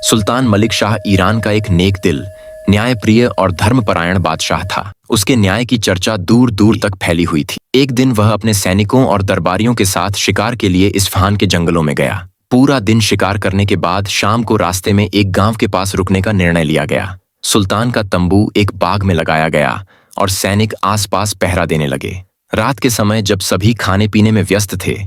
सुल्तान Malik Shah Iran का एक नेक दिल, न्यायप्रिय और धर्मपरायण बादशाह था। उसके न्याय की चर्चा दूर दूर तक फैली हुई थी। एक दिन वह अपने सैनिकों और दरबारियों के साथ शिकार के लिए इस्फहान के जंगलों में गया। पूरा दिन शिकार करने के बाद शाम को रास्ते में एक गांव के पास रुकने का निर्णय लिया गया। सुल्तान का तंबू एक बाग में लगाया गया और सैनिक आसपास पहरा देने लगे। रात के समय जब सभी खाने पीने में व्यस्त थे,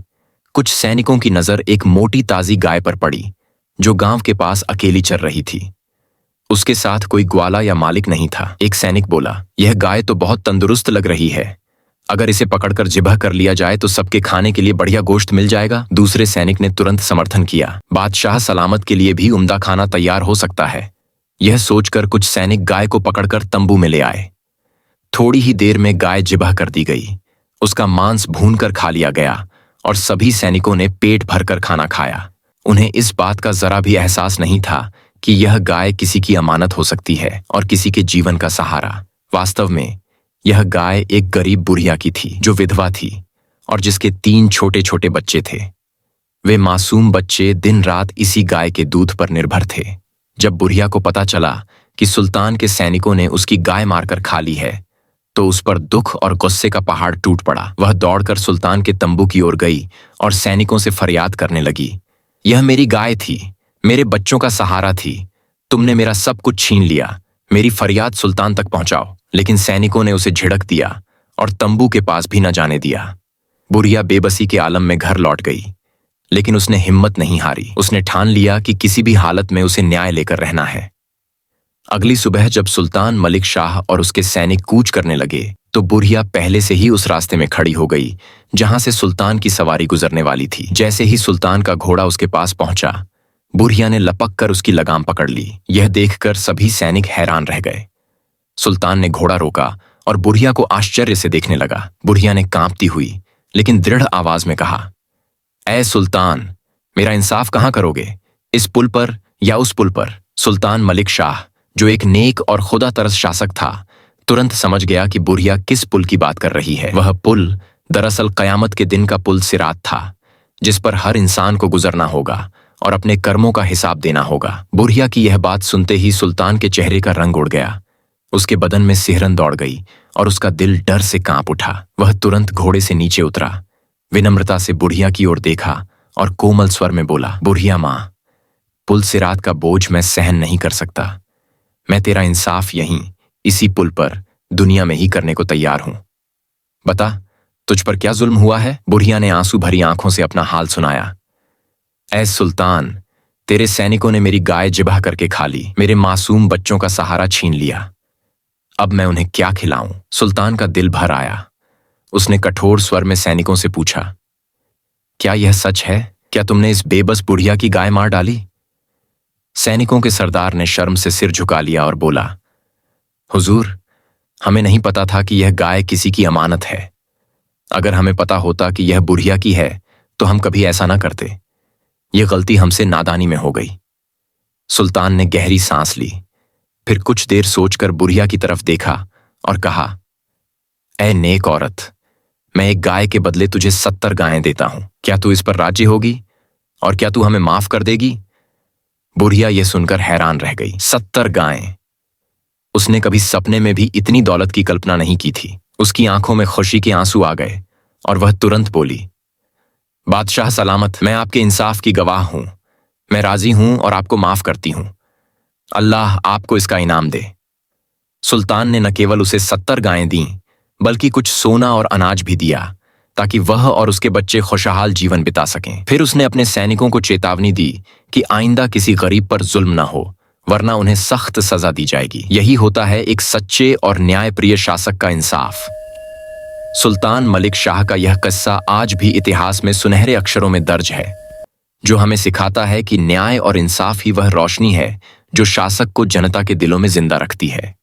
कुछ सैनिकों की नजर एक मोटी ताजी गाय पर पड़ी जो गांव के पास अकेली चर रही थी। उसके साथ कोई ग्वाला या मालिक नहीं था। एक सैनिक बोला, यह गाय तो बहुत तंदुरुस्त लग रही है, अगर इसे पकड़कर ज़िबह कर लिया जाए तो सबके खाने के लिए बढ़िया गोश्त मिल जाएगा। दूसरे सैनिक ने तुरंत समर्थन किया, बादशाह सलामत के लिए भी उम्दा खाना तैयार हो सकता है। यह सोचकर कुछ सैनिक गाय को पकड़कर तंबू में ले आए। थोड़ी ही देर में गाय ज़िबह कर दी गई। उसका मांस भूनकर खा लिया गया और सभी सैनिकों ने पेट भरकर खाना खाया। उन्हें इस बात का जरा भी एहसास नहीं था कि यह गाय किसी की अमानत हो सकती है और किसी के जीवन का सहारा। वास्तव में यह गाय एक गरीब बुढ़िया की थी जो विधवा थी और जिसके 3 छोटे छोटे बच्चे थे। वे मासूम बच्चे दिन रात इसी गाय के दूध पर निर्भर थे। जब बुढ़िया को पता चला कि सुल्तान के सैनिकों ने उसकी गाय मारकर खा ली है, तो उस पर दुख और गुस्से का पहाड़ टूट पड़ा। वह दौड़कर सुल्तान के तंबू की ओर गई और सैनिकों से फरियाद करने लगी, यह मेरी गाय थी, मेरे बच्चों का सहारा थी, तुमने मेरा सब कुछ छीन लिया, मेरी फरियाद सुल्तान तक पहुंचाओ। लेकिन सैनिकों ने उसे झिड़क दिया और तंबू के पास भी न जाने दिया। बुढ़िया बेबसी के आलम में घर लौट गई, लेकिन उसने हिम्मत नहीं हारी। उसने ठान लिया कि किसी भी हालत में उसे न्याय लेकर रहना है। अगली सुबह जब सुल्तान मलिक शाह और उसके सैनिक कूच करने लगे, तो बुढ़िया पहले से ही उस रास्ते में खड़ी हो गई जहां से सुल्तान की सवारी गुजरने वाली थी। जैसे ही सुल्तान का घोड़ा उसके पास पहुंचा, बुढ़िया ने लपक कर उसकी लगाम पकड़ ली। यह देखकर सभी सैनिक हैरान रह गए। सुल्तान ने घोड़ा रोका और बुढ़िया को आश्चर्य से देखने लगा। बुढ़िया ने कांपती हुई लेकिन दृढ़ आवाज में कहा, ऐ सुल्तान, मेरा इंसाफ कहां करोगे, इस पुल पर या उस पुल पर? सुल्तान मलिक शाह, जो एक नेक और खुदा तरस शासक था, तुरंत समझ गया कि बुढ़िया किस पुल की बात कर रही है। वह पुल दरअसल कयामत के दिन का पुल सिरात था, जिस पर हर इंसान को गुजरना होगा और अपने कर्मों का हिसाब देना होगा। बुढ़िया की यह बात सुनते ही सुल्तान के चेहरे का रंग उड़ गया। उसके बदन में सिहरन दौड़ गई और उसका दिल डर से कांप उठा। वह तुरंत घोड़े से नीचे उतरा, विनम्रता से बुढ़िया की ओर देखा और कोमल स्वर में बोला, बुढ़िया माँ, पुल सिरात का बोझ मैं सहन नहीं कर सकता। मैं तेरा इंसाफ यहीं इसी पुल पर दुनिया में ही करने को तैयार हूं। बता, तुझ पर क्या जुल्म हुआ है? बुढ़िया ने आंसू भरी आंखों से अपना हाल सुनाया। ऐ सुल्तान, तेरे सैनिकों ने मेरी गाय ज़िबह करके खा ली, मेरे मासूम बच्चों का सहारा छीन लिया। अब मैं उन्हें क्या खिलाऊं? सुल्तान का दिल भर आया। उसने कठोर स्वर में सैनिकों से पूछा, क्या यह सच है? क्या तुमने इस बेबस बुढ़िया की गाय मार डाली? सैनिकों के सरदार ने शर्म से सिर झुका लिया और बोला, हुजूर, हमें नहीं पता था कि यह गाय किसी की अमानत है। अगर हमें पता होता कि यह बुढ़िया की है तो हम कभी ऐसा ना करते। यह गलती हमसे नादानी में हो गई। सुल्तान ने गहरी सांस ली, फिर कुछ देर सोचकर बुढ़िया की तरफ देखा और कहा, ऐ नेक औरत, मैं एक गाय के बदले तुझे 70 गायें देता हूं। क्या तू इस पर राजी होगी और क्या तू हमें माफ कर देगी? बुढ़िया यह सुनकर हैरान रह गई। 70 गायें! उसने कभी सपने में भी इतनी दौलत की कल्पना नहीं की थी। उसकी आंखों में खुशी के आंसू आ गए और वह तुरंत बोली, बादशाह सलामत, मैं आपके इंसाफ की गवाह हूं। मैं राजी हूं और आपको माफ करती हूं। अल्लाह आपको इसका इनाम दे। सुल्तान ने न केवल उसे 70 गायें दी, बल्कि कुछ सोना और अनाज भी दिया ताकि वह और उसके बच्चे खुशहाल जीवन बिता सकें। फिर उसने अपने सैनिकों को चेतावनी दी कि आइंदा किसी गरीब पर जुल्म न हो, वरना उन्हें सख्त सजा दी जाएगी। यही होता है एक सच्चे और न्यायप्रिय शासक का इंसाफ। सुल्तान मलिक शाह का यह किस्सा आज भी इतिहास में सुनहरे अक्षरों में दर्ज है, जो हमें सिखाता है कि न्याय और इंसाफ ही वह रोशनी है जो शासक को जनता के दिलों में जिंदा रखती है।